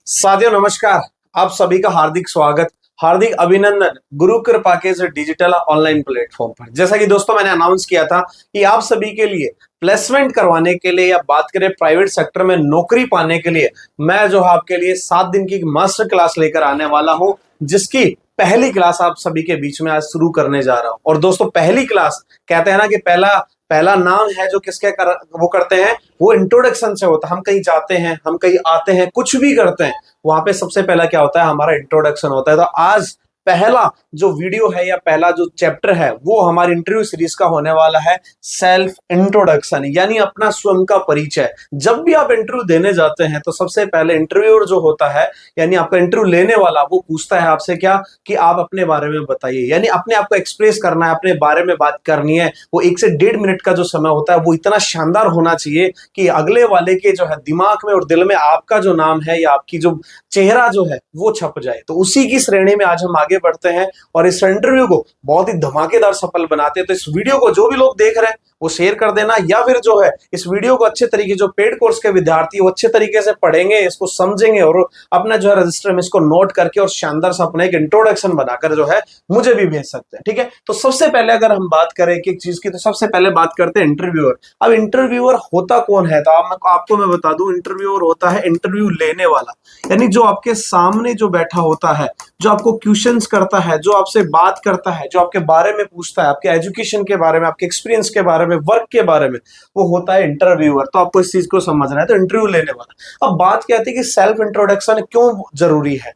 साथियों नमस्कार। आप सभी का हार्दिक स्वागत, हार्दिक अभिनंदन गुरु कृपा के इस डिजिटल ऑनलाइन प्लेटफॉर्म पर। जैसा कि दोस्तों मैंने अनाउंस किया था कि आप सभी के लिए प्लेसमेंट करवाने के लिए या बात करें प्राइवेट सेक्टर में नौकरी पाने के लिए मैं जो है आपके लिए 7 दिन की मास्टर क्लास लेकर आने वाला हूं, जिसकी पहली क्लास आप सभी के बीच में आज शुरू करने जा रहा हूं। और दोस्तों पहली क्लास कहते हैं ना कि पहला पहला नाम है जो वो करते हैं, वो इंट्रोडक्शन से होता है। हम कहीं जाते हैं, हम कहीं आते हैं, कुछ भी करते हैं, वहां पे सबसे पहला क्या होता है, हमारा इंट्रोडक्शन होता है। तो आज पहला जो वीडियो है या पहला जो चैप्टर है वो हमारी इंटरव्यू सीरीज का होने वाला है सेल्फ इंट्रोडक्शन, यानी अपना स्वयं का परिचय। जब भी आप इंटरव्यू देने जाते हैं तो सबसे पहले इंटरव्यूअर जो होता है, यानी आपका इंटरव्यू लेने वाला, वो पूछता है आपसे क्या कि आप अपने बारे में बताइए, यानी अपने आप को एक्सप्रेस करना है, अपने बारे में बात करनी है। वो 1 से 1.5 मिनट का जो समय होता है वो इतना शानदार होना चाहिए कि अगले वाले के जो है दिमाग में और दिल में आपका जो नाम है या आपकी जो चेहरा जो है वो छप जाए। तो उसी की श्रेणी में आज हम आगे बढ़ते हैं और इस इंटरव्यू को बहुत ही धमाकेदार सफल बनाते हैं। तो इस वीडियो को जो भी लोग देख रहे हैं वो शेयर कर देना, या फिर जो है इस वीडियो को अच्छे तरीके, जो पेड कोर्स के विद्यार्थी वो अच्छे तरीके से पढ़ेंगे, इसको समझेंगे और अपना जो है रजिस्टर में इसको नोट करके और शानदार सा अपना एक इंट्रोडक्शन बनाकर जो है मुझे भी भेज सकते हैं। ठीक है, तो सबसे पहले अगर हम बात करें एक चीज की, तो सबसे पहले बात करते हैं इंटरव्यूअर। अब इंटरव्यूअर होता कौन है, तो आपको मैं बता दूं, इंटरव्यूअर होता है इंटरव्यू लेने वाला, यानी जो आपके सामने जो बैठा होता है, जो आपको क्वेश्चंस करता है, जो आपसे बात करता है, जो आपके बारे में पूछता है, आपके एजुकेशन के बारे में, आपके एक्सपीरियंस के बारे में, वर्क के बारे में, वो होता है इंटरव्यूअर। तो आपको इस चीज को समझना है। तो इंटरव्यू लेने वाला। अब बात क्या आती है कि सेल्फ इंट्रोडक्शन क्यों जरूरी है।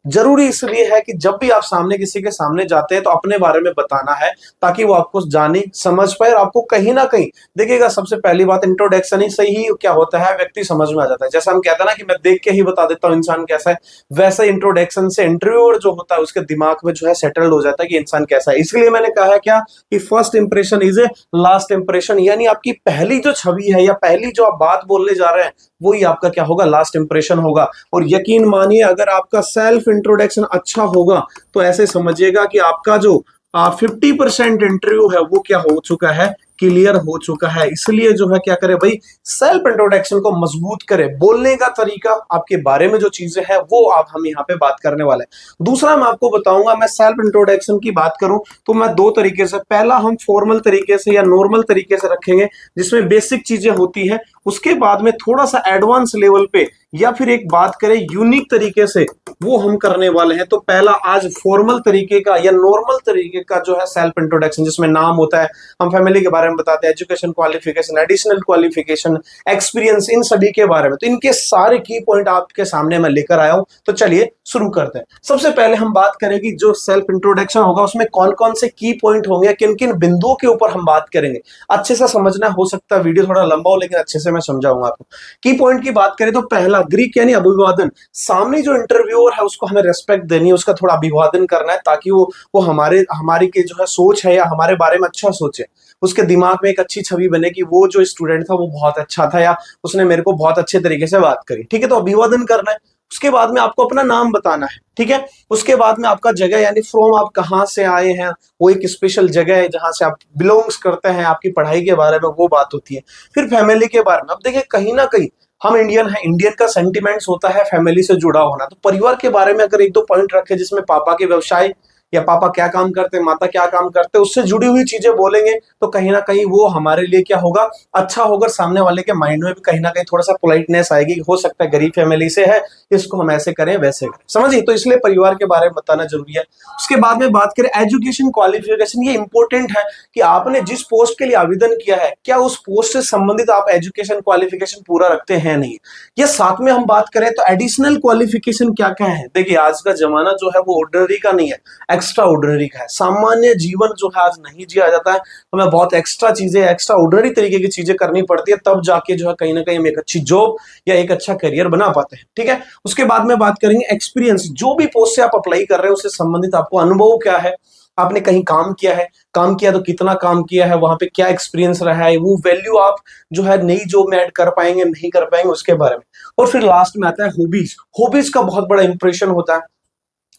जरूरी इसलिए है कि जब भी आप सामने किसी के सामने जाते हैं तो अपने बारे में बताना है, ताकि वो आपको जाने समझ पाए और आपको कहीं ना कहीं देखिएगा। सबसे पहली बात, इंट्रोडक्शन ही सही क्या होता है, व्यक्ति समझ में आ जाता है। जैसा हम कहते हैं ना कि मैं देख के ही बता देता हूँ इंसान कैसा है, वैसे इंट्रोडक्शन से इंटरव्यूअर जो होता है उसके दिमाग में जो है सेटल्ड हो जाता है कि इंसान कैसा है। इसलिए मैंने कहा है क्या कि first impression is a last impression, यानी आपकी पहली जो छवि है या पहली जो आप बात बोलने जा रहे हैं वही आपका क्या होगा, लास्ट इंप्रेशन होगा। और यकीन मानिए अगर आपका सेल्फ इंट्रोडक्शन अच्छा होगा तो ऐसे समझिएगा कि आपका जो 50% इंटरव्यू है वो क्या हो चुका है, क्लियर हो चुका है। इसलिए जो है क्या करे भाई, सेल्फ इंट्रोडक्शन को मजबूत करे। बोलने का तरीका, आपके बारे में जो चीजें हैं वो आप हम यहाँ पे बात करने वाले हैं। दूसरा मैं आपको बताऊंगा, मैं सेल्फ इंट्रोडक्शन की बात करूं तो मैं 2 तरीके से, पहला हम फॉर्मल तरीके से या नॉर्मल तरीके से रखेंगे जिसमें बेसिक चीजें होती है, उसके बाद में थोड़ा सा एडवांस लेवल पे या फिर एक बात करें यूनिक तरीके से, वो हम करने वाले हैं। तो पहला आज फॉर्मल तरीके का या नॉर्मल तरीके का जो है सेल्फ इंट्रोडक्शन, जिसमें नाम होता है, हम फैमिली के बारे में बताते हैं, education qualification, additional qualification, experience, इन सभी के बारे में। तो इनके सारे की पॉइंट आपके सामने मैं लेकर आया हूं। तो चलिए शुरू करते हैं। सबसे पहले हम बात करें कि जो सेल्फ इंट्रोडक्शन होगा उसमें कौन कौन से की पॉइंट होंगे, किन किन बिंदुओं के ऊपर हम बात करेंगे। अच्छे से समझना, हो सकता है वीडियो थोड़ा लंबा हो लेकिन अच्छे से मैं समझाऊंगा आपको। की पॉइंट की बात करें तो पहला, ग्रीक यानी अभिवादन। सामने जो इंटरव्यूअर है उसको हमें रेस्पेक्ट देनी है, उसका थोड़ा अभिवादन करना है, ताकि वो हमारी की जो है सोच है या हमारे बारे में अच्छा सोचे, उसके दिमाग में एक अच्छी छवि बने कि वो जो स्टूडेंट था वो बहुत अच्छा था या उसने मेरे को बहुत अच्छे तरीके से बात करी। ठीक है, तो अभिवादन करना है। उसके बाद में आपको अपना नाम बताना है। ठीक है, उसके बाद में आपका जगह, यानी फ्रॉम, आप कहाँ से आए हैं, वो एक स्पेशल जगह है जहां से आप बिलोंग्स करते हैं, आपकी पढ़ाई के बारे में वो बात होती है। फिर फैमिली के बारे में, अब देखिए कहीं ना कहीं हम इंडियन हैं, इंडियन का सेंटिमेंट्स होता है फैमिली से जुड़ा होना। तो परिवार के बारे में अगर 1-2 पॉइंट रखे, जिसमें पापा के व्यवसाय या पापा क्या काम करते हैं, माता क्या काम करते हैं, उससे जुड़ी हुई चीजें बोलेंगे तो कहीं ना कहीं वो हमारे लिए क्या होगा, अच्छा होगा। सामने वाले के माइंड में भी कहीं ना कहीं थोड़ा सा पोलाइटनेस आएगी, हो सकता है गरीब फैमिली से है, इसको हम ऐसे करें वैसे करें, समझिए। तो इसलिए परिवार के बारे में बताना जरूरी है। उसके बाद में बात करें एजुकेशन क्वालिफिकेशन, ये इंपॉर्टेंट है कि आपने जिस पोस्ट के लिए आवेदन किया है, क्या उस पोस्ट से संबंधित आप एजुकेशन क्वालिफिकेशन पूरा रखते हैं नहीं। ये साथ में हम बात करें तो एडिशनल क्वालिफिकेशन क्या क्या है। देखिए आज का जमाना जो है वो ऑर्डिनरी का नहीं है, एक्स्ट्रा ऑर्डिनरी का है। सामान्य जीवन जो है आज नहीं जिया जाता है, हमें बहुत एक्स्ट्रा चीजें, एक्स्ट्रा ऑर्डिनरी तरीके की चीजें करनी पड़ती है, तब जाके जो है कहीं ना कहीं हम एक अच्छी जॉब या एक अच्छा करियर बना पाते हैं। ठीक है, उसके बाद में बात करेंगे एक्सपीरियंस, जो भी पोस्ट से आप अप्लाई कर रहे हैं उससे संबंधित आपको अनुभव क्या है, आपने कहीं काम किया है, काम किया तो कितना काम किया है, वहां पे क्या एक्सपीरियंस रहा है, वो वैल्यू आप जो है नई जॉब में ऐड कर पाएंगे नहीं कर पाएंगे, उसके बारे में। और फिर लास्ट में आता है हॉबीज। हॉबीज का बहुत बड़ा इंप्रेशन होता है।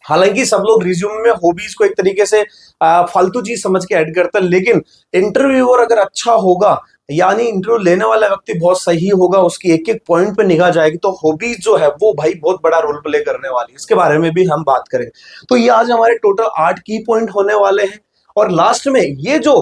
हालांकि सब लोग रिज्यूम में हॉबीज को एक तरीके से फालतू चीज समझ के ऐड करते हैं, लेकिन इंटरव्यूअर अगर अच्छा होगा यानी इंटरव्यू लेने वाला व्यक्ति बहुत सही होगा, उसकी एक एक पॉइंट पे निगाह जाएगी, तो हॉबीज जो है वो भाई बहुत बड़ा रोल प्ले करने वाली है। इसके बारे में भी हम बात करें। तो ये आज हमारे टोटल 8 की पॉइंट होने वाले हैं, और लास्ट में ये जो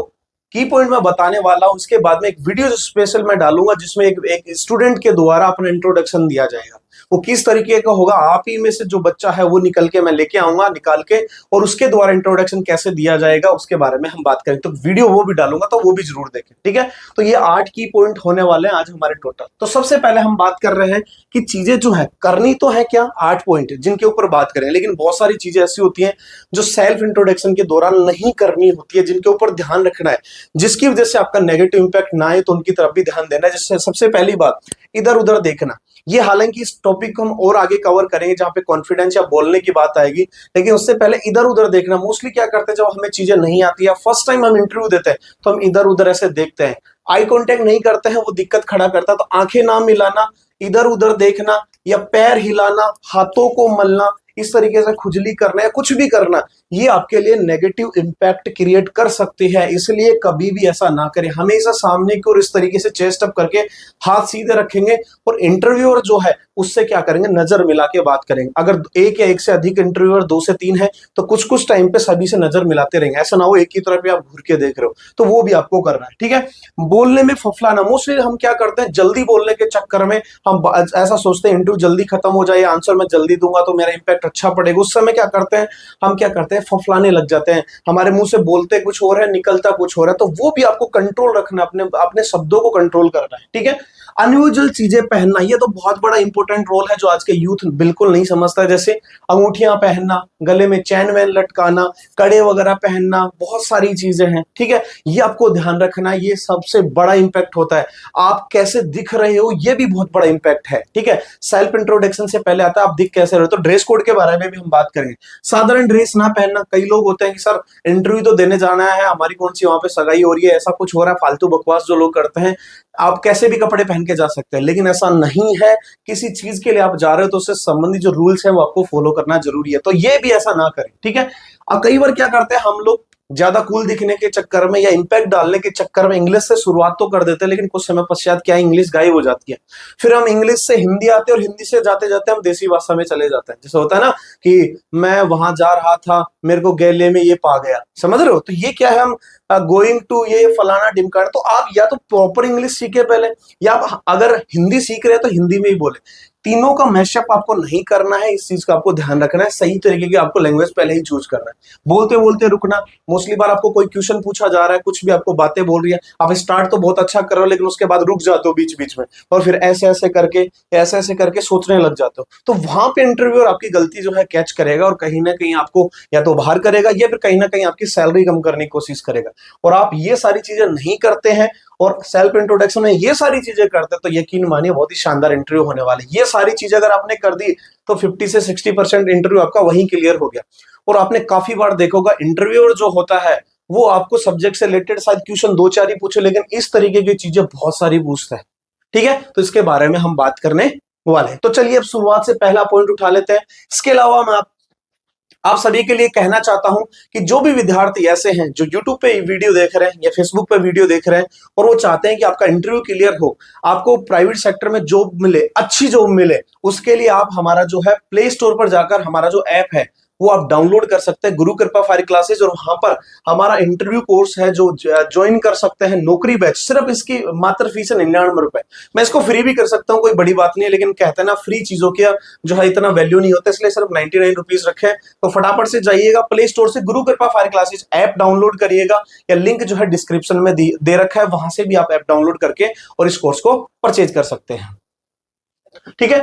की पॉइंट मैं बताने वाला हूं, उसके बाद में एक वीडियो स्पेशल मैं डालूंगा जिसमें एक स्टूडेंट के द्वारा अपना इंट्रोडक्शन दिया जाएगा। वो किस तरीके का होगा, आप ही में से जो बच्चा है वो निकल के मैं लेके आऊंगा निकाल के, और उसके द्वारा इंट्रोडक्शन कैसे दिया जाएगा उसके बारे में हम बात करें। तो वीडियो वो भी डालूंगा, तो वो भी जरूर देखें, ठीक है। तो ये 8 की पॉइंट होने वाले हैं आज हमारे टोटल। तो सबसे पहले हम बात कर रहे हैं कि चीजें जो है करनी तो है क्या, 8 पॉइंट जिनके ऊपर बात करें, लेकिन बहुत सारी चीजें ऐसी होती हैं जो सेल्फ इंट्रोडक्शन के दौरान नहीं करनी होती है, जिनके ऊपर ध्यान रखना है, जिसकी वजह से आपका नेगेटिव इंपैक्ट ना आए, तो उनकी तरफ भी ध्यान देना है। जैसे सबसे पहली बात, इधर उधर देखना। ये हालांकि इस टॉपिक को हम और आगे कवर करेंगे जहां पे कॉन्फिडेंस या बोलने की बात आएगी, लेकिन उससे पहले इधर उधर देखना। मोस्टली क्या करते हैं, जब हमें चीजें नहीं आती है, फर्स्ट टाइम हम इंटरव्यू देते हैं, तो हम इधर उधर ऐसे देखते हैं, आई कांटेक्ट नहीं करते हैं, वो दिक्कत खड़ा करता है। तो आंखें ना मिलाना, इधर उधर देखना, या पैर हिलाना, हाथों को मलना, इस तरीके से खुजली करना या कुछ भी करना, ये आपके लिए नेगेटिव इंपैक्ट क्रिएट कर सकती है। इसलिए कभी भी ऐसा ना करें, हमेशा सामने की ओर इस तरीके से चेस्ट अप करके हाथ सीधे रखेंगे, और इंटरव्यूअर जो है उससे क्या करेंगे, नजर मिला के बात करेंगे। अगर एक या एक से अधिक इंटरव्यूअर, 2 से 3 है, तो कुछ कुछ टाइम पे सभी से नजर मिलाते रहेंगे। ऐसा ना हो एक ही तरफ ही आप घूर के देख रहे हो, तो वो भी आपको करना है, ठीक है। बोलने में फफलाना, मोस्टली हम क्या करते हैं, जल्दी बोलने के चक्कर में हम ऐसा सोचते हैं इंटरव्यू जल्दी खत्म हो जाए, आंसर मैं जल्दी दूंगा तो मेरा इंपैक्ट अच्छा पड़ेगा। उस समय क्या करते हैं, हम क्या करते हैं, फफलाने लग जाते हैं, हमारे मुंह से बोलते कुछ हो रहा है, निकलता कुछ हो रहा है। तो वो भी आपको कंट्रोल रखना, अपने अपने शब्दों को कंट्रोल करना है, ठीक है। अनयूजुअल चीजें पहनना, ये तो बहुत बड़ा इंपॉर्टेंट रोल है जो आज के यूथ बिल्कुल नहीं समझता। जैसे अंगूठियां पहनना, गले में चैन वैन लटकाना, कड़े वगैरह पहनना, बहुत सारी चीजें हैं, ठीक है। ये आपको ध्यान रखना है, ये सबसे बड़ा इंपैक्ट होता है। आप कैसे दिख रहे हो, ये भी बहुत बड़ा इंपैक्ट है, ठीक है। सेल्फ इंट्रोडक्शन से पहले आता है आप दिख कैसे रहे हो। तो ड्रेस कोड के बारे में भी हम बात करेंगे। साधारण ड्रेस ना पहनना, कई लोग होते हैं कि सर इंटरव्यू तो देने जाना है, हमारी कौन सी वहां पे सगाई हो रही है, ऐसा कुछ हो रहा है, फालतू बकवास जो लोग करते हैं। आप कैसे भी कपड़े पहन के जा सकते हैं, लेकिन ऐसा नहीं है। किसी चीज के लिए आप जा रहे हो तो उससे संबंधित जो रूल्स है वो आपको फॉलो करना जरूरी है। तो ये भी ऐसा ना करें, ठीक है। अब कई बार क्या करते हैं हम लोग, ज्यादा कूल दिखने के चक्कर में या इंपैक्ट डालने के चक्कर में इंग्लिश से शुरुआत तो कर देते हैं, लेकिन कुछ समय पश्चात क्या इंग्लिश गायब हो जाती है। फिर हम इंग्लिश से हिंदी आते हैं, और हिंदी से जाते जाते हम देसी भाषा में चले जाते हैं। जैसे होता है ना कि मैं वहां जा रहा था, मेरे को गैले में ये पा गया, समझ रहे हो। तो ये क्या है, हम गोइंग टू ये फलाना ढिमकाना। तो आप या तो प्रॉपर इंग्लिश सीखे पहले, या आप अगर हिंदी सीख रहे हैं तो हिंदी में ही बोले। तीनों का मैशअप आपको नहीं करना है, इस चीज का आपको ध्यान रखना है। सही तरीके की आपको लैंग्वेज पहले ही चूज करना है। बोलते बोलते रुकना, मोस्टली बार आपको कोई क्वेश्चन पूछा जा रहा है, कुछ भी आपको बातें बोल रही है, आप स्टार्ट तो बहुत अच्छा कर रहे हो, लेकिन उसके बाद रुक जाते हो बीच बीच में, और फिर ऐसे ऐसे करके सोचने लग जाते हो। तो वहां पे इंटरव्यूअर आपकी गलती जो है कैच करेगा, और कहीं ना कहीं आपको या तो बाहर करेगा, या फिर कहीं ना कहीं आपकी सैलरी कम करने की कोशिश करेगा। और आप ये सारी चीजें नहीं करते हैं, और सेल्फ इंट्रोडक्शन में ये सारी चीजें करते हैं, तो यकीन मानिए बहुत ही शानदार इंटरव्यू होने वाले। ये सारी चीजें अगर आपने कर दी, तो 50 से 60% इंटरव्यू आपका वहीं क्लियर हो गया। और आपने काफी बार देखोगा इंटरव्यूअर जो होता है वो आपको सब्जेक्ट से रिलेटेड शायद क्वेश्चन 2-4 ही पूछे, लेकिन इस तरीके की चीजें बहुत सारी पूछता है, ठीक है। तो इसके बारे में हम बात करने वाले हैं। तो चलिए अब शुरुआत से पहला पॉइंट उठा लेते हैं। इसके अलावा मैं आप सभी के लिए कहना चाहता हूं कि जो भी विद्यार्थी ऐसे हैं जो YouTube पे वीडियो देख रहे हैं या Facebook पे वीडियो देख रहे हैं, और वो चाहते हैं कि आपका इंटरव्यू क्लियर हो, आपको प्राइवेट सेक्टर में जॉब मिले, अच्छी जॉब मिले, उसके लिए आप हमारा जो है प्ले स्टोर पर जाकर हमारा जो ऐप है वो आप डाउनलोड कर सकते हैं, गुरु कृपा फायर क्लासेज। और वहां पर हमारा इंटरव्यू कोर्स है जो ज्वाइन कर सकते हैं, नौकरी बैच। सिर्फ इसकी मात्र फीस है 99 रुपए। मैं इसको फ्री भी कर सकता हूँ, कोई बड़ी बात नहीं है, लेकिन कहते हैं ना फ्री चीजों की जो है इतना वैल्यू नहीं होता, इसलिए सिर्फ 99 रुपीज रखे। तो फटाफट से जाइएगा प्ले स्टोर से, गुरु कृपा फायर क्लासेज ऐप डाउनलोड करिएगा, या लिंक जो है डिस्क्रिप्शन में दे रखा है, वहां से भी आप ऐप डाउनलोड करके और इस कोर्स को परचेज कर सकते हैं, ठीक है।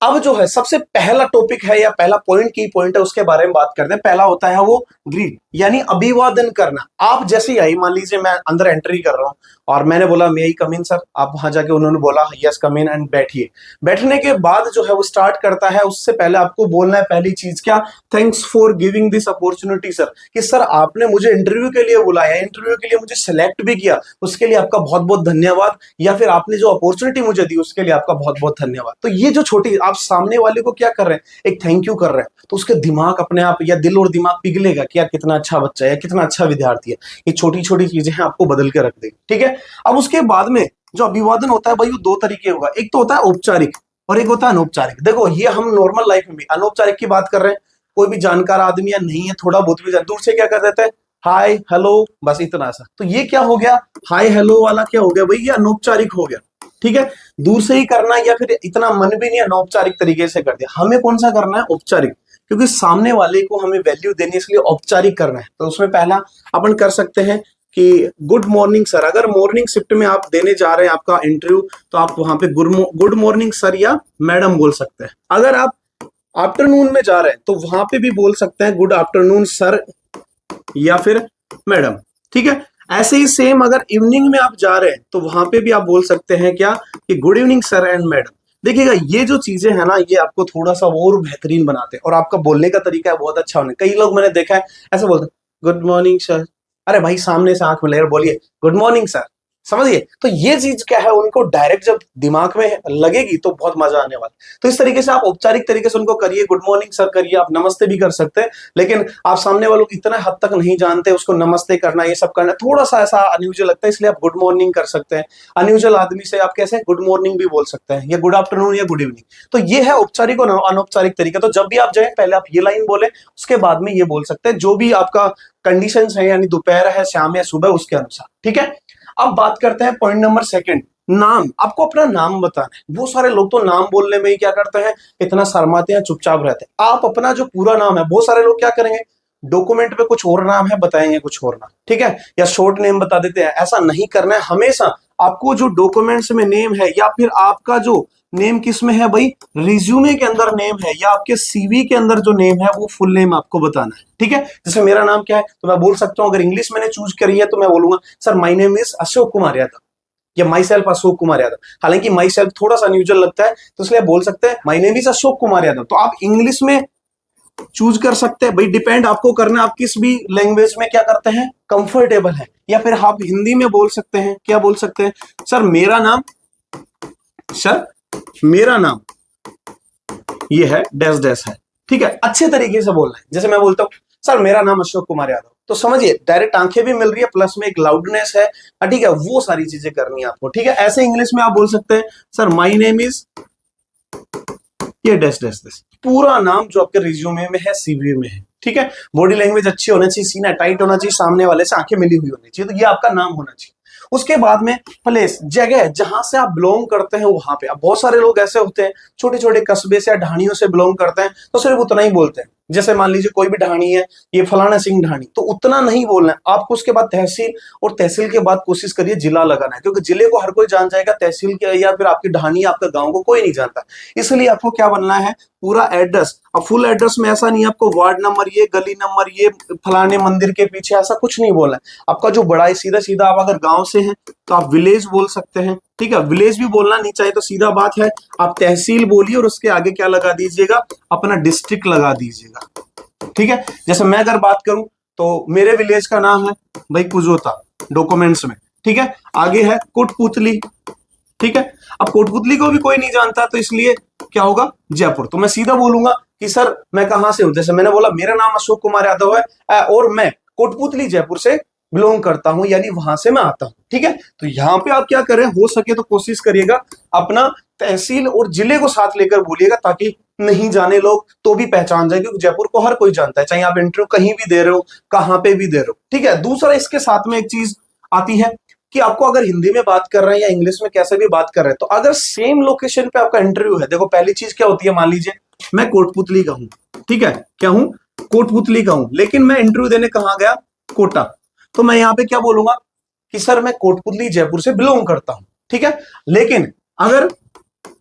अब जो है सबसे पहला टॉपिक है या पहला पॉइंट की पॉइंट है, उसके बारे में बात करते हैं। पहला होता है वो ग्रीट, यानी अभिवादन करना। आप जैसे ही आई, मान लीजिए मैं अंदर एंट्री कर रहा हूं और मैंने बोला मे आई कम इन सर, आप वहां जाके उन्होंने बोला यस कम इन एंड बैठिए। बैठने के बाद जो है वो स्टार्ट करता है, उससे पहले आपको बोलना है पहली चीज क्या, thanks for giving this opportunity sir, कि सर आपने मुझे इंटरव्यू के लिए बुलाया, इंटरव्यू के लिए मुझे सिलेक्ट भी किया, उसके लिए आपका बहुत बहुत धन्यवाद, या फिर आपने जो अपॉर्चुनिटी मुझे दी उसके लिए आपका बहुत बहुत धन्यवाद। तो ये जो छोटी आप सामने वाले को क्या कर रहे हैं, एक थैंक यू कर रहे हैं, तो उसके दिमाग अपने आप या दिल और दिमाग पिघलेगा कि यार कितना अच्छा बच्चा है, कितना अच्छा विद्यार्थी है। ये छोटी छोटी चीजें हैं, आपको बदल के रख देगी, ठीक है। अब उसके बाद में जो अभिवादन होता है भाई, वो दो तरीके होगा, एक तो होता है औपचारिक और एक होता है अनौपचारिक। देखो ये हम नॉर्मल लाइफ में भी अनौपचारिक की बात कर रहे हैं। कोई भी जानकार आदमी या नहीं है, थोड़ा बहुत भी दूर से क्या कर देते हैं, हाय हेलो, बस इतना सा। तो ये क्या हो गया, हाय हेलो वाला क्या हो गया भाई, ये अनौपचारिक हो गया, ठीक है। दूर से ही करना, या फिर इतना मन भी नहीं, अनौपचारिक तरीके से कर दिया। हमें कौन सा करना है, औपचारिक, क्योंकि सामने वाले को हमें वैल्यू देनी है, इसलिए औपचारिक करना है। तो उसमें पहला अपन कर सकते हैं कि गुड मॉर्निंग सर। अगर मॉर्निंग शिफ्ट में आप देने जा रहे हैं आपका इंटरव्यू, तो आप वहां पे गुड मॉर्निंग सर या मैडम बोल सकते हैं। अगर आप आफ्टरनून में जा रहे हैं तो वहां पे भी बोल सकते हैं गुड आफ्टरनून सर या फिर मैडम, ठीक है। ऐसे ही सेम अगर इवनिंग में आप जा रहे हैं तो वहां पे भी आप बोल सकते हैं क्या, कि good evening sir and madam. देखिएगा ये जो चीजें है ना, ये आपको थोड़ा सा और बेहतरीन बनाते हैं, और आपका बोलने का तरीका है बहुत अच्छा होने। कई लोग मैंने देखा है ऐसे बोलते हैं गुड मॉर्निंग सर, अरे भाई सामने से आंख मिलाकर बोलिए गुड मॉर्निंग सर, समझिए। तो ये चीज क्या है, उनको डायरेक्ट जब दिमाग में लगेगी तो बहुत मजा आने वाला। तो इस तरीके से आप औपचारिक तरीके से उनको करिए, गुड मॉर्निंग सर करिए, आप नमस्ते भी कर सकते हैं। लेकिन आप सामने वालों को इतना हद तक नहीं जानते, उसको नमस्ते करना, ये सब करना थोड़ा सा ऐसा अनयूजुअल लगता है, इसलिए आप गुड मॉर्निंग कर सकते हैं। अनयूजुअल आदमी से आप कैसे गुड मॉर्निंग भी बोल सकते हैं, या गुड आफ्टरनून या गुड इवनिंग। तो ये है औपचारिक और अनौपचारिक तरीका। तो जब भी आप जाए पहले आप ये लाइन बोले, उसके बाद में ये बोल सकते हैं, जो भी आपका कंडीशंस है, यानी दोपहर है, शाम या सुबह, उसके अनुसार, ठीक है। अब बात करते हैं पॉइंट नंबर सेकंड, नाम। आपको अपना नाम बताना है। बहुत सारे लोग तो नाम बोलने में ही क्या करते हैं, इतना शर्माते हैं, चुपचाप रहते हैं। आप अपना जो पूरा नाम है, बहुत सारे लोग क्या करेंगे, डॉक्यूमेंट पे कुछ और नाम है बताएंगे कुछ और नाम, ठीक है, या शॉर्ट नेम बता देते हैं। ऐसा नहीं करना है। हमेशा आपको जो डॉक्यूमेंट्स में नेम है, या फिर आपका जो नेम किस में है भाई, रिज्यूमे के अंदर नेम है, या आपके सीवी के अंदर जो नेम है, वो फुल नेम आपको बताना है, ठीक है। जैसे मेरा नाम क्या है, तो मैं बोल सकता हूं, अगर इंग्लिश मैंने चूज करी है तो मैं बोलूंगा sir my name is Ashok Kumar Yadav, या माई सेल्फ अशोक कुमार यादव। हालांकि माई सेल्फ थोड़ा सा अनयूजुअल लगता है, तो इसलिए बोल सकते हैं my name is Ashok Kumar Yadav. तो आप इंग्लिश में चूज कर सकते हैं भाई, डिपेंड आपको करना, आप किस भी लैंग्वेज में क्या करते हैं, कंफर्टेबल है। या फिर आप हिंदी में बोल सकते हैं, क्या बोल सकते हैं, सर मेरा नाम ये है डैश डैश है, ठीक है। अच्छे तरीके से बोलना है। जैसे मैं बोलता हूं सर मेरा नाम अशोक कुमार यादव, तो समझिए डायरेक्ट आंखें भी मिल रही है, प्लस में एक लाउडनेस है, ठीक है। वो सारी चीजें करनी है आपको, ठीक है। ऐसे इंग्लिश में आप बोल सकते हैं सर माय नेम इज ये डैश डैश डैश, पूरा नाम जो आपके रिज्यूमे में है, सीवी में है, ठीक है। बॉडी लैंग्वेज अच्छी होना चाहिए, सीना टाइट होना चाहिए, सामने वाले से आंखें मिली हुई होनी चाहिए, तो ये आपका नाम होना चाहिए। उसके बाद में प्लेस, जगह जहां से आप बिलोंग करते हैं वहां पे। अब बहुत सारे लोग ऐसे होते हैं छोटे छोटे कस्बे से या ढाणियों से बिलोंग करते हैं, तो सिर्फ उतना ही बोलते हैं। जैसे मान लीजिए कोई भी ढाणी है, ये फलाना सिंह ढाणी, तो उतना नहीं बोलना है आपको। उसके बाद तहसील, और तहसील के बाद कोशिश करिए जिला लगाना है, क्योंकि जिले को हर कोई जान जाएगा, तहसील के या फिर आपकी ढाणी, आपका गांव को कोई नहीं जानता। इसलिए आपको क्या बनना है, पूरा एड्रेस। अब फुल एड्रेस में ऐसा नहीं है आपको वार्ड नंबर ये, गली नंबर ये, फलाने मंदिर के पीछे, ऐसा कुछ नहीं बोलना है आपका। जो बड़ा है सीधा सीधा, आप अगर गांव से हैं तो आप विलेज बोल सकते हैं, ठीक है। विलेज भी बोलना नहीं चाहिए तो सीधा बात है, आप तहसील बोलिए और उसके आगे क्या लगा दीजिएगा, अपना डिस्ट्रिक्ट लगा दीजिएगा, ठीक है। जैसे मैं अगर बात करूं तो मेरे विलेज का नाम है भाई कुजोता, डॉक्यूमेंट्स में, ठीक है। आगे है कोटपुतली, ठीक है। अब कोटपुतली को भी कोई नहीं जानता, तो इसलिए क्या होगा, जयपुर। तो मैं सीधा बोलूंगा कि सर मैं कहां से हूं। जैसे मैंने बोला मेरा नाम अशोक कुमार यादव है और मैं कोटपुतली जयपुर से बिलोंग करता हूं, यानी वहां से मैं आता हूं, ठीक है। तो यहां पे आप क्या करें, हो सके तो कोशिश करिएगा अपना तहसील और जिले को साथ लेकर बोलिएगा, ताकि नहीं जाने लोग तो भी पहचान जाए, क्योंकि जयपुर को हर कोई जानता है, चाहे आप इंटरव्यू कहीं भी दे रहे हो, कहां पे भी दे रहे हो, ठीक है। दूसरा इसके साथ में एक चीज आती है कि आपको अगर हिंदी में बात कर रहे हैं या इंग्लिश में कैसे भी बात कर रहे हैं, तो अगर सेम लोकेशन पे आपका इंटरव्यू है, देखो पहली चीज क्या होती है, मान लीजिए मैं कोटपुतली का हूं, ठीक है, क्या हूं, कोटपुतली का हूं, लेकिन मैं इंटरव्यू देने कहां गया, कोटा। तो मैं यहां पे क्या बोलूंगा कि सर मैं कोटपुतली जयपुर से बिलोंग करता हूं, ठीक है। लेकिन अगर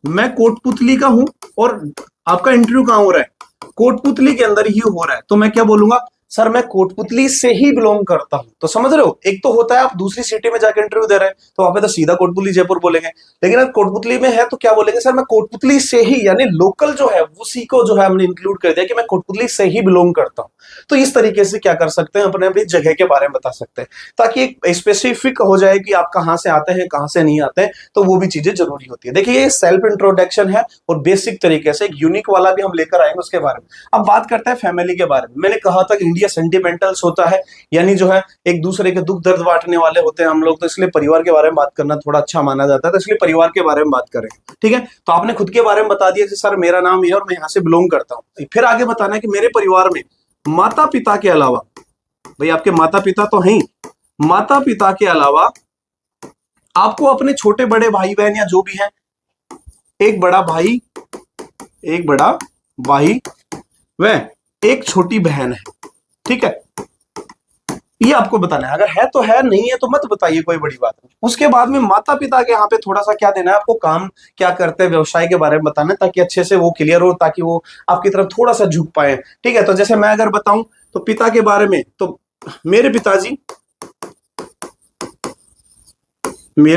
मैं कोटपुतली का हूं और आपका इंटरव्यू कहां हो रहा है, कोटपुतली के अंदर ही हो रहा है, तो मैं क्या बोलूंगा, सर मैं कोटपुतली से ही बिलोंग करता हूं, तो समझ रहे हो, एक तो होता है आप दूसरी सिटी में जाकर इंटरव्यू दे रहे हैं तो वहां पे तो सीधा कोटपुतली जयपुर बोलेंगे, लेकिन अगर कोटपुतली में है तो क्या बोलेंगे, सर मैं कोटपुतली से ही, यानी लोकल जो है उसी को जो है हमने इंक्लूड कर दिया कि मैं कोटपुतली से ही बिलोंग करता हूं। तो इस तरीके से क्या कर सकते हैं, अपने अपनी जगह के बारे में बता सकते हैं, ताकि एक स्पेसिफिक हो जाए कि आप कहां से आते हैं कहां से नहीं आते हैं, तो वो भी चीजें जरूरी होती है। देखिए ये सेल्फ इंट्रोडक्शन है और बेसिक तरीके से एक यूनिक वाला भी हम लेकर आएंगे उसके बारे में। अब बात करते हैं फैमिली के बारे में। मैंने कहा था कि इंडिया सेंटिमेंटल्स होता है, यानी जो है एक दूसरे के दुख दर्द बांटने वाले होते हैं हम लोग, तो इसलिए परिवार के बारे में बात करना थोड़ा अच्छा माना जाता है, तो इसलिए परिवार के बारे में बात करें। ठीक है, तो आपने खुद के बारे में बता दिया कि सर मेरा नाम ये और मैं यहाँ से बिलोंग करता हूँ। फिर आगे बताना है कि मेरे परिवार में माता पिता के अलावा, भाई आपके माता पिता तो हैं, माता पिता के अलावा आपको अपने छोटे बड़े भाई बहन या जो भी है, एक बड़ा भाई, एक बड़ा भाई व एक छोटी बहन है। ठीक है, ये आपको बताना है, अगर है तो है, नहीं है तो मत बताइए, कोई बड़ी बात नहीं। उसके बाद में माता पिता के यहाँ पे थोड़ा सा क्या देना है आपको, काम क्या करते हैं, व्यवसाय के बारे में बताना है, ताकि अच्छे से वो क्लियर हो, ताकि वो आपकी तरफ थोड़ा सा झुक पाए। ठीक है, तो जैसे मैं अगर बताऊं तो पिता के बारे में, तो मेरे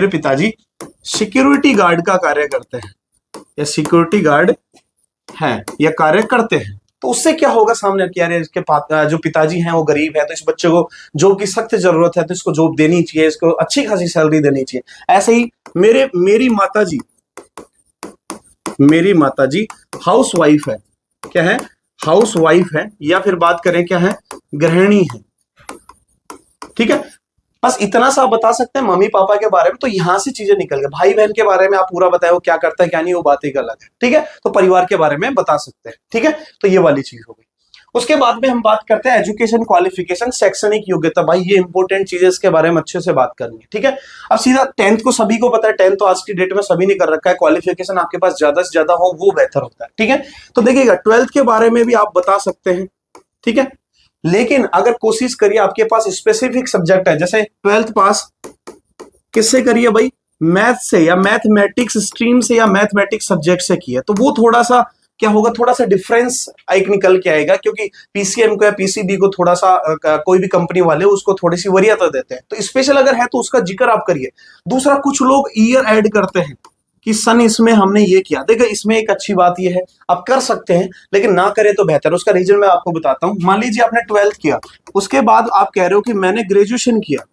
पिताजी सिक्योरिटी गार्ड का कार्य करते हैं, या सिक्योरिटी गार्ड हैं या कार्य करते हैं। तो उससे क्या होगा सामने कि यार इसके जो पिताजी हैं वो गरीब है, तो इस बच्चे को जॉब की सख्त जरूरत है, तो इसको जॉब देनी चाहिए, इसको अच्छी खासी सैलरी देनी चाहिए। ऐसे ही मेरी माताजी हाउस वाइफ है, क्या है, हाउस वाइफ है, या फिर बात करें क्या है, गृहिणी है। ठीक है, बस इतना सा बता सकते हैं मम्मी पापा के बारे में, तो यहां से चीजें निकल गए। भाई बहन के बारे में आप पूरा बताए वो क्या करता है क्या नहीं, वो बात एक अलग है। ठीक है, तो परिवार के बारे में बता सकते हैं। ठीक है, तो ये वाली चीज हो गई। उसके बाद में हम बात करते हैं एजुकेशन क्वालिफिकेशन, शैक्षणिक योग्यता। भाई ये इंपॉर्टेंट चीज है, इसके बारे में अच्छे से बात करनी है। ठीक है, अब सीधा 10th को सभी को पता है, 10th तो आज की डेट में सभी ने कर रखा है, क्वालिफिकेशन आपके पास ज्यादा से ज्यादा हो वो बेहतर होता है। ठीक है, तो देखिएगा 12th के बारे में भी आप बता सकते हैं। ठीक है, लेकिन अगर कोशिश करिए आपके पास स्पेसिफिक सब्जेक्ट है, जैसे 12th पास किससे करिए भाई, मैथ से या मैथमेटिक्स स्ट्रीम से या मैथमेटिक्स सब्जेक्ट से किया, तो वो थोड़ा सा क्या होगा, थोड़ा सा डिफरेंस एक निकल के आएगा, क्योंकि पीसीएम को या पीसीबी को थोड़ा सा कोई भी कंपनी वाले उसको थोड़ी सी वरीयता देते हैं, तो स्पेशल अगर है तो उसका जिक्र आप करिए। दूसरा, कुछ लोग ईयर ऐड करते हैं कि सन इसमें हमने ये किया। देखो इसमें एक अच्छी बात ये है, आप कर सकते हैं, लेकिन ना करें तो बेहतर। उसका रीजन मैं आपको बताता हूं। मान लीजिए आपने 12th किया, उसके बाद आप कह रहे हो कि मैंने ग्रेजुएशन किया,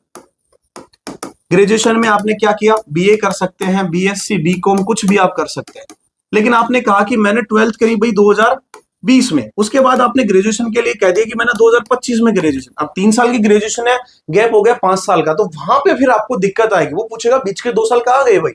ग्रेजुएशन में आपने क्या किया, बीए कर सकते हैं, बीएससी, बीकॉम, कुछ भी आप कर सकते हैं, लेकिन आपने कहा कि मैंने 12th करी भाई 2020 में, उसके बाद आपने ग्रेजुएशन के लिए कह दिया कि मैंने 2025 में ग्रेजुएशन। अब 3 साल की ग्रेजुएशन है, गैप हो गया 5 साल का, तो वहां पे फिर आपको दिक्कत आएगी। वो पूछेगा बीच के 2 साल कहाँ गए भाई,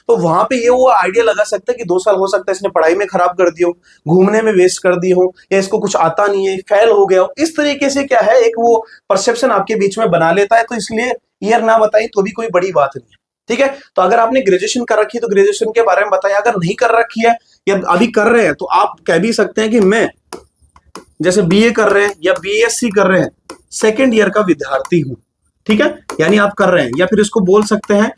तो वहां पे ये वो आइडिया लगा सकता है कि 2 साल हो सकता है इसने पढ़ाई में खराब कर दिया हो, घूमने में वेस्ट कर दी हो, या इसको कुछ आता नहीं है, फेल हो गया हो। इस तरीके से क्या है, एक वो परसेप्शन आपके बीच में बना लेता है, तो इसलिए ईयर ना बताई तो भी कोई बड़ी बात नहीं है। ठीक है, तो अगर आपने ग्रेजुएशन कर रखी है तो ग्रेजुएशन के बारे में बताया, अगर नहीं कर रखी है या अभी कर रहे हैं तो आप कह भी सकते हैं कि मैं जैसे बीए कर रहे हैं या बीएससी कर रहे हैं, सेकेंड ईयर का विद्यार्थी हूं। ठीक है, यानी आप कर रहे हैं, या फिर इसको बोल सकते हैं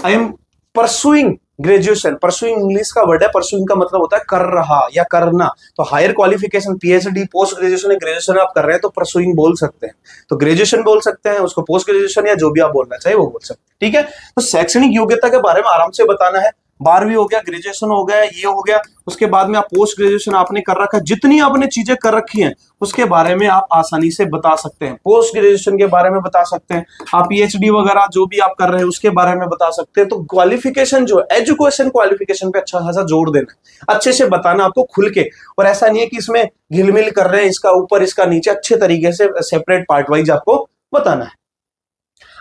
I am pursuing graduation. Pursuing English का वर्ड है, परसुइंग का मतलब होता है कर रहा या करना। तो higher qualification, PhD, post graduation, graduation आप कर रहे हैं तो परसुइंग बोल सकते हैं, तो ग्रेजुएशन बोल सकते हैं, उसको पोस्ट ग्रेजुएशन या जो भी आप बोलना चाहिए वो बोल सकते हैं। ठीक है, तो शैक्षणिक योग्यता के बारे में आराम से बताना है। 12वीं हो गया, ग्रेजुएशन हो गया, ये हो गया, उसके बाद में आप पोस्ट ग्रेजुएशन आपने कर रखा है, जितनी आपने चीजें कर रखी हैं उसके बारे में आप आसानी से बता सकते हैं। पोस्ट ग्रेजुएशन के बारे में बता सकते हैं, आप पीएचडी वगैरह जो भी आप कर रहे हैं उसके बारे में बता सकते हैं। तो क्वालिफिकेशन जो एजुकेशन क्वालिफिकेशन पे अच्छा खासा जोर देना है, अच्छे से बताना आपको खुल के, और ऐसा नहीं है कि इसमें घिलमिल कर रहे हैं, इसका ऊपर इसका नीचे, अच्छे तरीके से सेपरेट पार्ट वाइज आपको बताना है।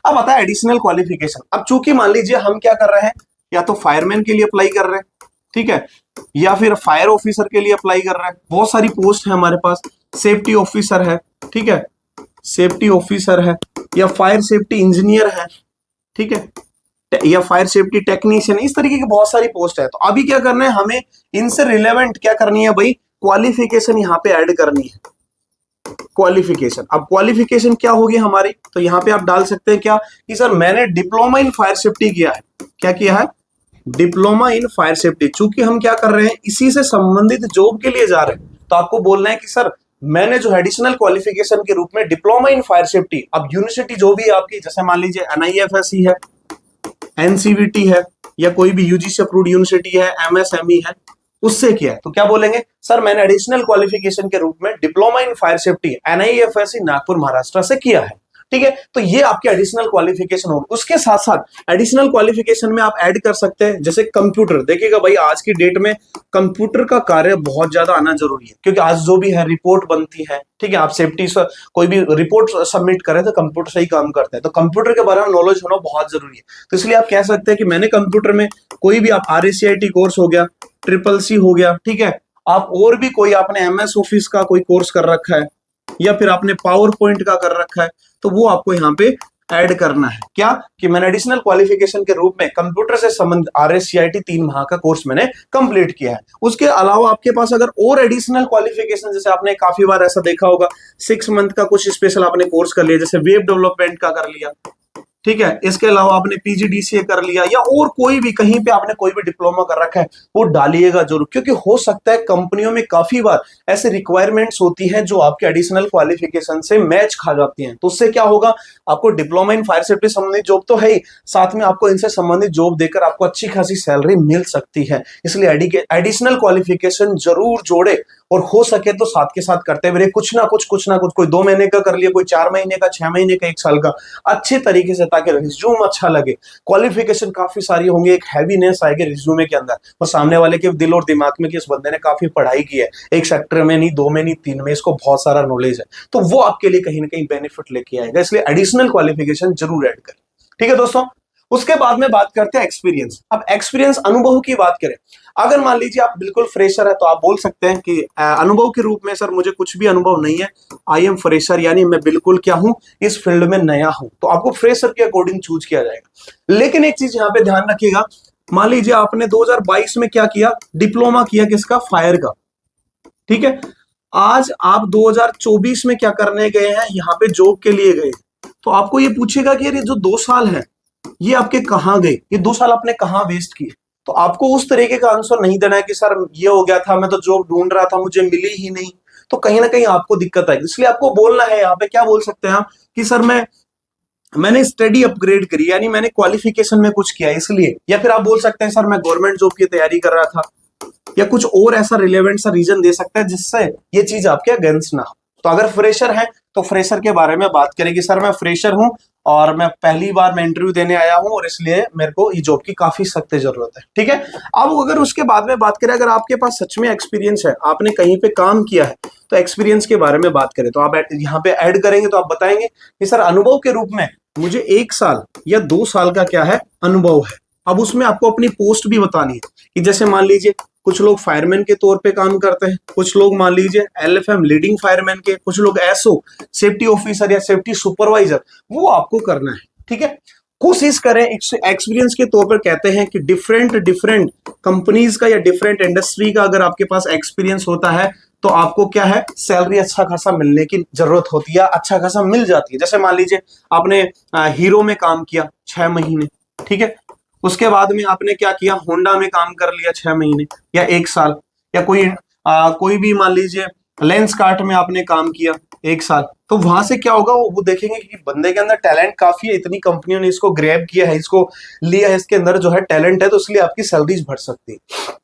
अब आता है एडिशनल क्वालिफिकेशन। अब चूंकि मान लीजिए हम क्या कर रहे हैं, या तो फायरमैन के लिए अप्लाई कर रहे हैं, ठीक है, या फिर फायर ऑफिसर के लिए अप्लाई कर रहे हैं, बहुत सारी पोस्ट है हमारे पास, सेफ्टी ऑफिसर है, ठीक है, सेफ्टी ऑफिसर है, या फायर सेफ्टी इंजीनियर है, ठीक है, या फायर सेफ्टी टेक्नीशियन, इस तरीके की बहुत सारी पोस्ट है। तो अभी क्या करना है, हमें इनसे रिलेवेंट क्या करनी है भाई, क्वालिफिकेशन यहाँ पे ऐड करनी है। क्वालिफिकेशन, अब क्वालिफिकेशन क्या होगी हमारी, तो यहाँ पे आप डाल सकते हैं क्या कि सर मैंने डिप्लोमा इन फायर सेफ्टी किया है। क्या किया है, डिप्लोमा इन फायर सेफ्टी। चूंकि हम क्या कर रहे हैं, इसी से संबंधित जॉब के लिए जा रहे हैं, तो आपको बोलना है कि सर मैंने जो एडिशनल क्वालिफिकेशन के रूप में डिप्लोमा इन फायर सेफ्टी, अब यूनिवर्सिटी जो भी है आपकी, जैसे मान लीजिए NIFSE है, NCVT है, या कोई भी UGC अप्रूव्ड यूनिवर्सिटी है, MSME है, उससे किया है, तो क्या बोलेंगे सर मैंने एडिशनल क्वालिफिकेशन के रूप में diploma in fire safety NIFSE Nagpur Maharashtra से किया है। ठीक है, तो ये आपके एडिशनल क्वालिफिकेशन हो। उसके साथ साथ एडिशनल क्वालिफिकेशन में आप ऐड कर सकते हैं जैसे कंप्यूटर। देखिएगा भाई आज की डेट में कंप्यूटर का कार्य बहुत ज्यादा आना जरूरी है, क्योंकि आज जो भी है रिपोर्ट बनती है, ठीक है, आप सेफ्टी से कोई भी रिपोर्ट सबमिट करें तो कंप्यूटर से ही काम करते हैं, तो कंप्यूटर के बारे में नॉलेज होना बहुत जरूरी है। तो इसलिए आप कह सकते हैं कि मैंने कंप्यूटर में कोई भी, आप RACIT कोर्स हो गया, CCC हो गया, ठीक है, आप और भी कोई आपने MS ऑफिस का कोई कोर्स कर रखा है, या फिर आपने पावर पॉइंट का कर रखा है, तो वो आपको यहाँ पे ऐड करना है। क्या कि मैंने एडिशनल क्वालिफिकेशन के रूप में कंप्यूटर से संबंधित RACIT 3 माह का कोर्स मैंने कंप्लीट किया है। उसके अलावा आपके पास अगर और एडिशनल क्वालिफिकेशन, जैसे आपने काफी बार ऐसा देखा होगा 6 मंथ का कुछ स्पेशल आपने कोर्स कर लिया, जैसे वेब डेवलपमेंट का कर लिया, ठीक है, इसके अलावा आपने PGDCA कर लिया, या और कोई भी कहीं पे आपने कोई भी डिप्लोमा कर रखा है, वो डालिएगा जरूर, क्योंकि हो सकता है कंपनियों में काफी बार ऐसे रिक्वायरमेंट्स होती हैं जो आपके एडिशनल क्वालिफिकेशन से मैच खा जाती हैं। तो उससे क्या होगा, आपको डिप्लोमा इन फायर सेफ्टी संबंधित जॉब तो है ही, साथ में आपको इनसे संबंधित जॉब देकर आपको अच्छी खासी सैलरी मिल सकती है। इसलिए एडिशनल क्वालिफिकेशन जरूर जोड़े, और हो सके तो साथ के साथ करते हुए कुछ ना कुछ कोई 2 महीने का कर लिया, कोई 4 महीने का, 6 महीने का, 1 साल का, अच्छे तरीके से, ताकि रिज्यूम अच्छा लगे। क्वालिफिकेशन काफी सारी होंगी, एक हैवीनेस आएगी रिज्यूमे के अंदर, और सामने वाले के दिल और दिमाग में कि इस बंदे ने काफी पढ़ाई की है, एक सेक्टर में नहीं, 2 में नहीं, 3 में, इसको बहुत सारा नॉलेज है, तो वो आपके लिए कहीं ना कहीं बेनिफिट लेके आएगा। इसलिए एडिशनल क्वालिफिकेशन जरूर ऐड करें। ठीक है दोस्तों, उसके बाद में बात करते हैं एक्सपीरियंस। अब एक्सपीरियंस, अनुभव की बात करें, अगर मान लीजिए आप बिल्कुल फ्रेशर है तो आप बोल सकते हैं कि अनुभव के रूप में सर मुझे कुछ भी अनुभव नहीं है, आई एम फ्रेशर, यानी मैं बिल्कुल क्या हूं, इस फील्ड में नया हूं, तो आपको फ्रेशर के अकॉर्डिंग चूज किया जाएगा। लेकिन एक चीज यहां पे ध्यान रखिएगा, मान लीजिए आपने 2022 में क्या किया, डिप्लोमा किया किसका, फायर का, ठीक है, आज आप 2024 में क्या करने गए हैं, यहाँ पे जॉब के लिए गए, तो आपको ये पूछेगा कि ये जो 2 साल है ये आपके कहाँ गए, ये 2 साल आपने कहाँ वेस्ट किए। तो आपको उस तरीके का आंसर नहीं देना है कि सर ये हो गया था, मैं तो जॉब ढूंढ रहा था, मुझे मिली ही नहीं, तो कहीं ना कहीं आपको दिक्कत आएगी। इसलिए आपको बोलना है यहाँ पे, क्या बोल सकते हैं आप कि सर मैंने स्टडी अपग्रेड करी, यानी मैंने क्वालिफिकेशन में कुछ किया इसलिए, या फिर आप बोल सकते हैं सर मैं गवर्नमेंट जॉब की तैयारी कर रहा था, या कुछ और ऐसा रिलेवेंट सा रीजन दे सकता है जिससे ये चीज आपके अगेंस्ट ना हो। तो अगर फ्रेशर है तो फ्रेशर के बारे में बात करेंगे, सर मैं फ्रेशर हूं और मैं पहली बार मैं इंटरव्यू देने आया हूं, और इसलिए मेरे को ये जॉब की काफी सख्त जरूरत है। ठीक है, अब अगर उसके बाद में बात करें, अगर आपके पास सच में एक्सपीरियंस है, आपने कहीं पे काम किया है, तो एक्सपीरियंस के बारे में बात करें तो आप यहाँ पे ऐड करेंगे, तो आप बताएंगे कि सर अनुभव के रूप में मुझे 1 साल या 2 साल का क्या है, अनुभव है। अब उसमें आपको अपनी पोस्ट भी बतानी है कि जैसे मान लीजिए कुछ लोग फायरमैन के तौर पे काम करते हैं, कुछ लोग मान लीजिए LFM लीडिंग फायरमैन के, कुछ लोग SO सेफ्टी ऑफिसर या सेफ्टी सुपरवाइजर, वो आपको करना है। ठीक है, कोशिश करें, एक्सपीरियंस के तौर पर कहते हैं कि डिफरेंट कंपनीज का या डिफरेंट इंडस्ट्री का अगर आपके पास एक्सपीरियंस होता है तो आपको क्या है, सैलरी अच्छा खासा मिलने की जरूरत होती है, अच्छा खासा मिल जाती है। जैसे मान लीजिए आपने हीरो में काम किया 6 महीने, ठीक है, उसके बाद में आपने क्या किया, होंडा में काम कर लिया 6 महीने या 1 साल, या कोई भी मान लीजिए लेंस कार्ट में आपने काम किया 1 साल, तो वहां से क्या होगा, वो देखेंगे कि बंदे के अंदर टैलेंट काफी है, इतनी कंपनियों ने इसको ग्रैब किया है, इसको लिया है, इसके अंदर जो है टैलेंट है, तो इसलिए आपकी सैलरीज बढ़ सकती है।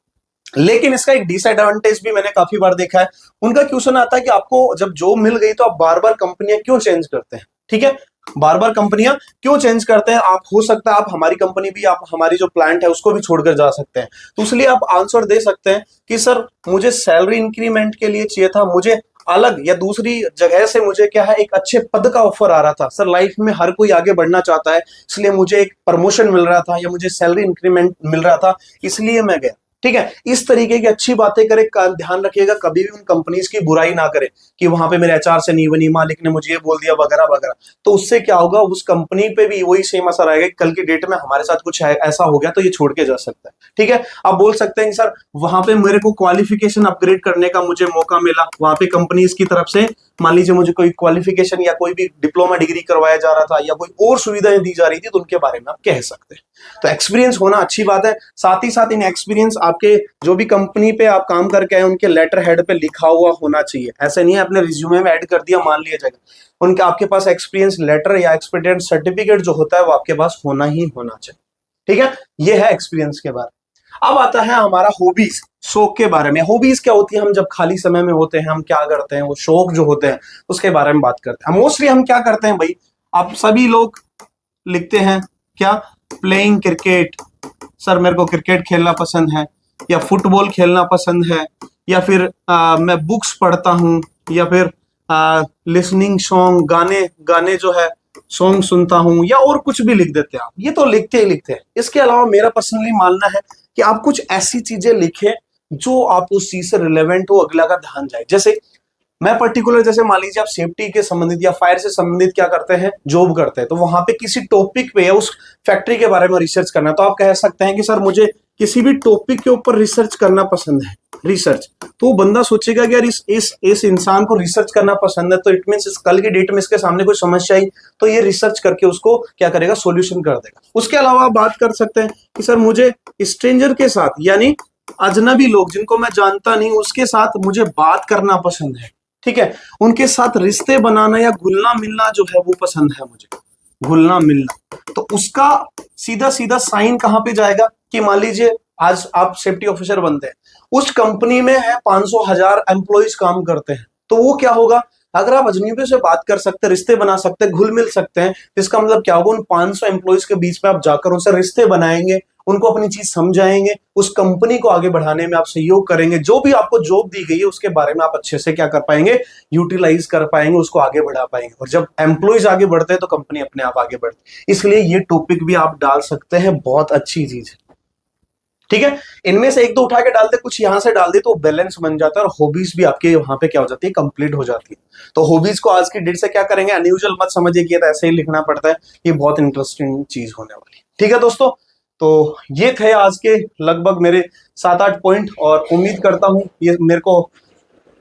लेकिन इसका एक डिसएडवांटेज भी मैंने काफी बार देखा है, उनका क्वेश्चन आता है कि आपको जब जॉब मिल गई तो आप बार बार कंपनियां क्यों चेंज करते हैं। ठीक है, बार बार कंपनियां क्यों चेंज करते हैं, आप हो सकता है आप हमारी कंपनी भी, आप हमारी जो प्लांट है उसको भी छोड़कर जा सकते हैं, तो इसलिए आप आंसर दे सकते हैं कि सर मुझे सैलरी इंक्रीमेंट के लिए चाहिए था, मुझे अलग या दूसरी जगह से मुझे क्या है, एक अच्छे पद का ऑफर आ रहा था, सर लाइफ में हर कोई आगे बढ़ना चाहता है, इसलिए मुझे एक प्रमोशन मिल रहा था या मुझे सैलरी इंक्रीमेंट मिल रहा था, इसलिए मैं गया। ठीक है, इस तरीके की अच्छी बातें करें, ध्यान रखिएगा कभी भी उन कंपनीज की बुराई ना करें कि वहां पे मेरे HR से नहीं बनी, मालिक ने मुझे ये बोल दिया वगैरह वगैरह, तो उससे क्या होगा, उस कंपनी पे भी वही सेम असर आएगा, कल की डेट में हमारे साथ कुछ ऐसा हो गया तो ये छोड़ के जा सकता है। ठीक है, आप बोल सकते हैं कि सर वहां पे मेरे को क्वालिफिकेशन अपग्रेड करने का मुझे मौका मिला, वहां पे कंपनीज की तरफ से मान लीजिए मुझे कोई क्वालिफिकेशन या कोई भी डिप्लोमा डिग्री करवाया जा रहा था या कोई और सुविधाएं दी जा रही थी, तो उनके बारे में आप कह सकते हैं। तो एक्सपीरियंस होना अच्छी बात है, साथ ही साथ इन एक्सपीरियंस आपके जो भी कंपनी पे आप काम करके आए उनके लेटर हेड पे लिखा हुआ होना चाहिए। ऐसे नहीं है अपने रिज्यूमे में ऐड कर दिया मान लिया जाएगा, उनके आपके पास एक्सपीरियंस लेटर या एक्सपीरियंस सर्टिफिकेट जो होता है वो आपके पास होना ही होना चाहिए। ठीक है, ये है एक्सपीरियंस के बारे में। अब आता है हमारा हॉबीज, शौक के बारे में। हॉबीज क्या होती है, हम जब खाली समय में होते हैं हम क्या करते हैं, वो शौक जो होते हैं उसके बारे में बात करते हैं। मोस्टली हम क्या करते हैं भाई, आप सभी लोग लिखते हैं क्या, प्लेइंग क्रिकेट, सर मेरे को क्रिकेट खेलना पसंद है, या फुटबॉल खेलना पसंद है, या फिर मैं बुक्स पढ़ता हूँ, या फिर लिसनिंग सॉन्ग, गाने गाने जो है सॉन्ग सुनता हूँ, या और कुछ भी लिख देते हैं आप। ये तो लिखते ही लिखते हैं। इसके अलावा मेरा पर्सनली मानना है कि आप कुछ ऐसी चीजें लिखें जो आप उस चीज से रिलेवेंट हो, अगला का ध्यान जाए। जैसे मैं पर्टिकुलर, जैसे मान लीजिए आप सेफ्टी के संबंधित या फायर से संबंधित क्या करते हैं, जॉब करते हैं, तो वहां पे किसी टॉपिक पे या उस फैक्ट्री के बारे में रिसर्च करना, तो आप कह सकते हैं कि सर मुझे किसी भी टॉपिक के ऊपर रिसर्च करना पसंद है। रिसर्च तो वो बंदा सोचेगा कि यार इस इंसान को रिसर्च करना पसंद है, तो इट मींस इस कल की डेट में इसके सामने कोई समस्या आई तो ये रिसर्च करके उसको क्या करेगा, सॉल्यूशन कर देगा। उसके अलावा आप बात कर सकते हैं कि सर मुझे स्ट्रेंजर के साथ, यानी अजनबी लोग जिनको मैं जानता नहीं उसके साथ मुझे बात करना पसंद है। ठीक है, उनके साथ रिश्ते बनाना या घुलना मिलना जो है वो पसंद है मुझे, घुलना मिलना। तो उसका सीधा सीधा साइन कहां पे जाएगा कि मान लीजिए आज आप सेफ्टी ऑफिसर बनते हैं, उस कंपनी में है 500,000 एम्प्लॉइज काम करते हैं, तो वो क्या होगा, अगर आप अजनबियों से बात कर सकते हैं, रिश्ते बना सकते हैं, घुल मिल सकते हैं, इसका मतलब क्या होगा, उन 500 एम्प्लॉइज के बीच में आप जाकर उनसे रिश्ते बनाएंगे, उनको अपनी चीज समझाएंगे, उस कंपनी को आगे बढ़ाने में आप सहयोग करेंगे, जो भी आपको जॉब दी गई है उसके बारे में आप अच्छे से क्या कर पाएंगे, यूटिलाइज कर पाएंगे, उसको आगे बढ़ा पाएंगे। और जब एम्प्लॉइज आगे बढ़ते हैं तो कंपनी अपने आप आगे बढ़ती है। इसलिए ये टॉपिक भी आप डाल सकते हैं, बहुत अच्छी चीज है। ठीक है, इनमें से एक दो उठा के डालते, कुछ यहां से डाल दे तो बैलेंस बन जाता है और हॉबीज भी आपके वहां पे क्या हो जाती है, कंप्लीट हो जाती है। तो हॉबीज को आज की डेट से क्या करेंगे, अनयूजुअल मत समझिए कि ऐसे ही लिखना पड़ता है, ये बहुत इंटरेस्टिंग चीज होने वाली है। ठीक है दोस्तों, तो ये थे आज के लगभग मेरे 7-8 पॉइंट, और उम्मीद करता हूं ये मेरे को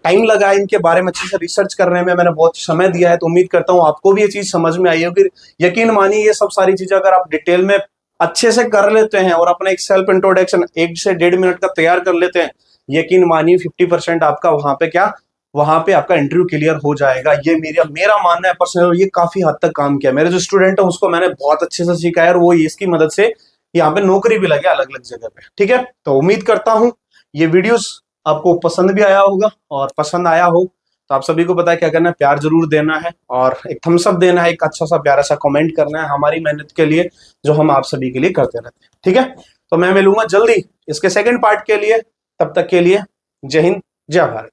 टाइम लगा है इनके बारे में अच्छे से रिसर्च करने में, मैंने बहुत समय दिया है, तो उम्मीद करता हूं आपको भी ये चीज समझ में आई होगी। यकीन मानिए ये सब सारी चीजें अगर आप डिटेल में अच्छे से कर लेते हैं और अपना एक सेल्फ इंट्रोडक्शन 1 से 1.5 मिनट का तैयार कर लेते हैं, यकीन मानिए 50% आपका वहां पे क्या, वहां पे आपका इंटरव्यू क्लियर हो जाएगा। ये मेरा मानना है पर्सनल, ये काफी हद तक काम किया। मेरे जो स्टूडेंट है उसको मैंने बहुत अच्छे से सिखाया और वो इसकी मदद से यहाँ पे नौकरी भी लगे अलग अलग जगह पे। ठीक है, तो उम्मीद करता हूँ ये वीडियोस आपको पसंद भी आया होगा, और पसंद आया हो तो आप सभी को पता है क्या करना है, प्यार जरूर देना है और एक थम्स अप देना है, एक अच्छा सा प्यारा सा कमेंट करना है हमारी मेहनत के लिए जो हम आप सभी के लिए करते रहते हैं। ठीक है, तो मैं मिलूंगा जल्दी इसके सेकंड पार्ट के लिए, तब तक के लिए जय हिंद, जय भारत।